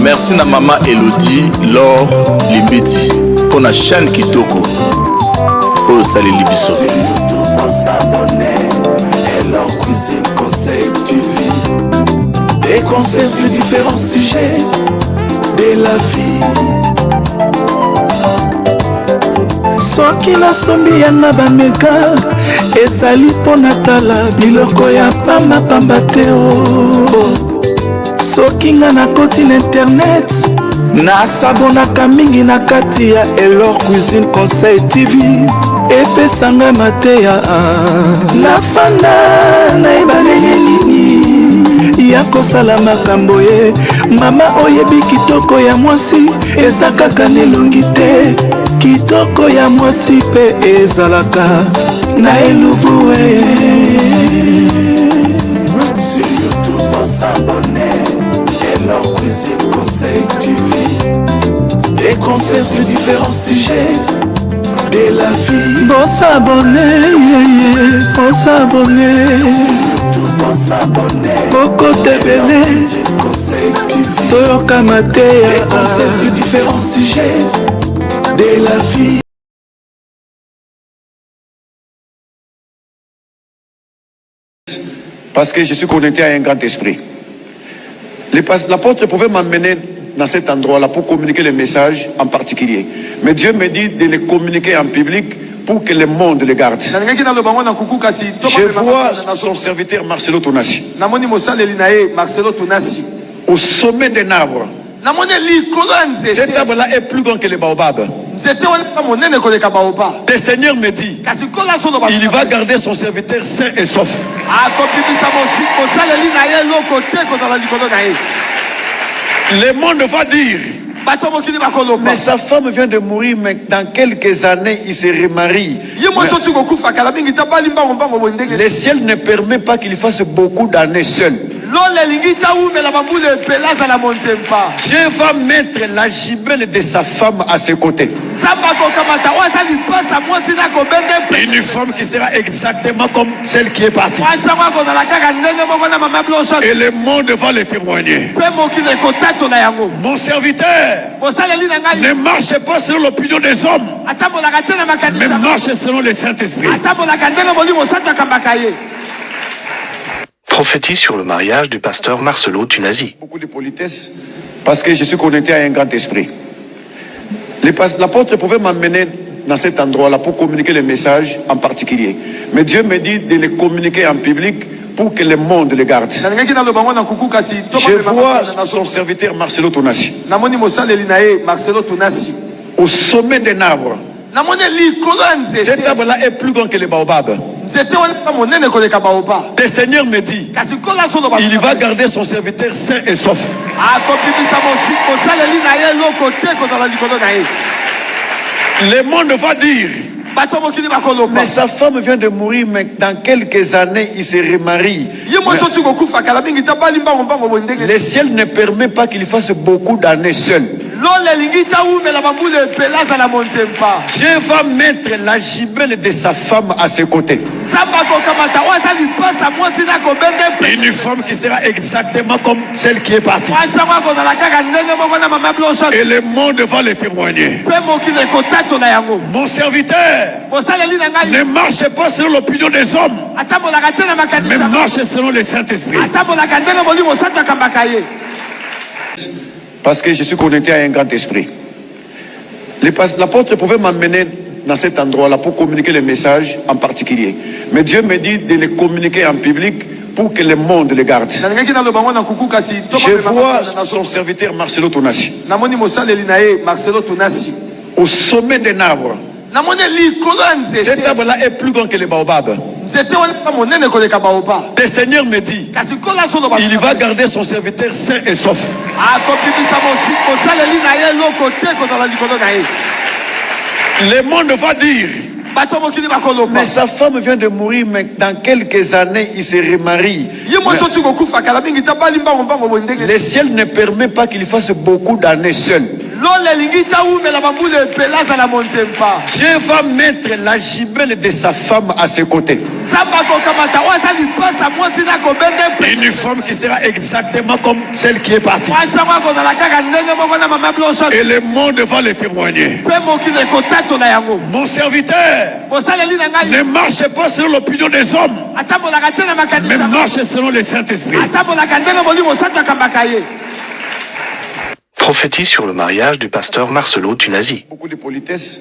Merci na maman Elodie, Laure, Limbiti, pour la chaîne Kitoko. Oh, salut Libiso. Leur cuisine, conseil, tu vis. Des conseils sur différents sujets de la vie. Soki na sombi ya na bameka ezali pona tala biloko ya pamba pamba te o. Soki nga na koti na internet nasabonaka mingi na kati ya Elor Cuisine Conseil TV epesanga mateya nafanda na ebalenge nini ya kosala makambo ye mama oyebi kitoko ya mwasi eza kaka nelongi te kitoko ya mwasi mpe ezalaka na elubu sur YouTube s'abonner Elor Cuisine Conseil TV des conseils sur différents sujets de la vie. Bon s'abonner, bon s'abonner, bon s'abonner. Beaucoup de bébés, Toyoka Matéa. Des conseils sur différents sujets de la vie. Parce que je suis connecté à un grand esprit. L'apôtre pouvait m'emmener dans cet endroit-là pour communiquer les messages en particulier. Mais Dieu me dit de les communiquer en public pour que le monde les garde. Je vois son serviteur Marcelo Tonassi au sommet d'un arbre. Cet arbre-là est plus grand que le baobab. Le Seigneur me dit il va garder son serviteur sain et sauf. Le monde va dire mais sa femme vient de mourir, mais dans quelques années il se remarie. Le ciel ne permet pas qu'il fasse beaucoup d'années seul. Dieu va mettre la gibelle de sa femme à ses côtés. Une femme qui sera exactement comme celle qui est partie. Et le monde va le témoigner. Mon serviteur ne marche pas selon l'opinion des hommes, mais marche selon le Saint-Esprit. Prophétise sur le mariage du pasteur Marcelo Tonassi. Beaucoup de politesse parce que je suis connecté à un grand esprit. L'apôtre pouvait m'emmener dans cet endroit-là pour communiquer les messages en particulier. Mais Dieu me dit de les communiquer en public pour que le monde les garde. Je vois son serviteur Marcelo Tonassi au sommet d'un arbre. Cet arbre-là est plus grand que le baobab. Le Seigneur me dit il va garder son serviteur sain et sauf. Le monde va dire mais sa femme vient de mourir, mais dans quelques années il se remarie. Le ciel ne permet pas qu'il fasse beaucoup d'années seul. Dieu va mettre la gibelle de sa femme à ses côtés. Une femme qui sera exactement comme celle qui est partie. Et le monde va le témoigner. Mon serviteur ne marche pas selon l'opinion des hommes, mais marche selon le Saint-Esprit. Parce que je suis connecté à un grand esprit. L'apôtre pouvait m'emmener dans cet endroit-là pour communiquer les messages en particulier. Mais Dieu me dit de les communiquer en public pour que le monde les garde. Je vois son serviteur Marcelo Tonassi au sommet d'un arbre. Cet arbre-là est plus grand que le baobab. Le Seigneur me dit il va garder son serviteur sain et sauf. Le monde va dire mais sa femme vient de mourir, mais dans quelques années il se remarie. Le ciel ne permet pas qu'il fasse beaucoup d'années seul. Dieu va mettre la gibelle de sa femme à ses côtés. Une femme qui sera exactement comme celle qui est partie. Et le monde va le témoigner. Mon serviteur ne marche pas selon l'opinion des hommes, mais marche selon le Saint-Esprit. Prophétise sur le mariage du pasteur Marcelo Tunasi. Beaucoup de politesse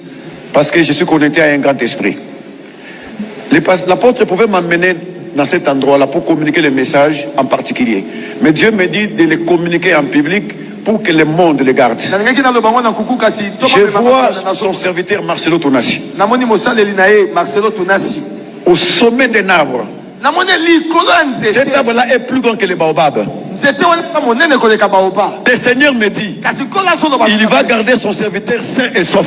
parce que je suis connecté à un grand esprit. L'apôtre pouvait m'amener dans cet endroit-là pour communiquer les messages en particulier. Mais Dieu me dit de les communiquer en public pour que le monde les garde. Je vois son serviteur Marcelo Tunasi au sommet d'un arbre. Cet arbre-là est plus grand que le baobab. Le Seigneur me dit, il va garder son serviteur sain et sauf.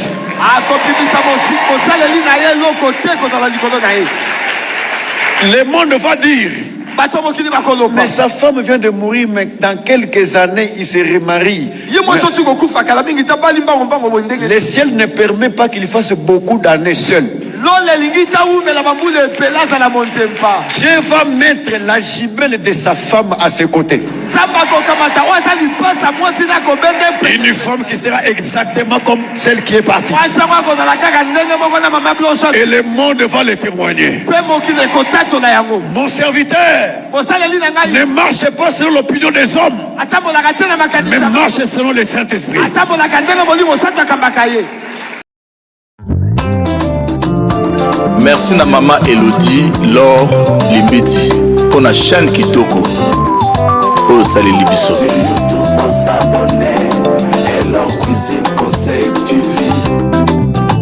Le monde va dire, mais sa femme vient de mourir, mais dans quelques années, il se remarie. Le ciel ne permet pas qu'il fasse beaucoup d'années seul. Dieu va mettre la gibelle de sa femme à ses côtés. Une femme qui sera exactement comme celle qui est partie. Et le monde va le témoigner. Mon serviteur ne marche pas selon l'opinion des hommes, mais marche selon le Saint-Esprit. Merci na mama Elodie Laure Limbeti pour la chaîne Kitoko. Oh salut Libiso.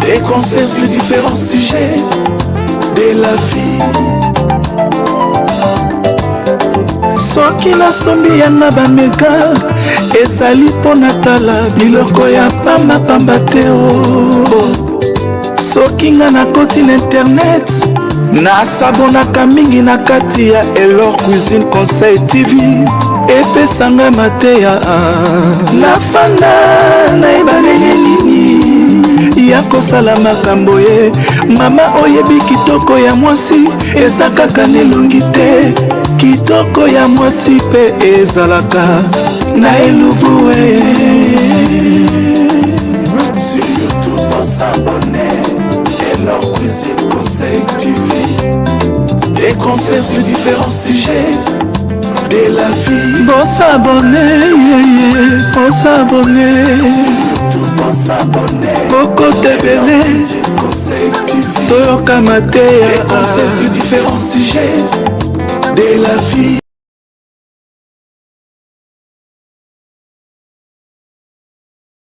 Des conseils sur différents sujets de la vie. Soki nasombi yana bameka ezali pona tala biloko ya pamba pamba teo. Soki nga nakoti na internet nasabonaka mingi na kati ya Elor Cuisine Conseil TV epesanga mateya nafanda nayeba ndenge nini ya kosala makambo ye. Mama oyebi kitoko ya mwasi eza kaka nelongi te, kitoko ya mwasi mpe ezalaka na elubu. Elor Cuisine Conseil TV. Des conseils sur différents sujets de la vie. Bon s'abonner, bon s'abonner. Bon s'abonner. Boko tebele. Toyoka mateya. Des conseils sur différents sujets de la vie.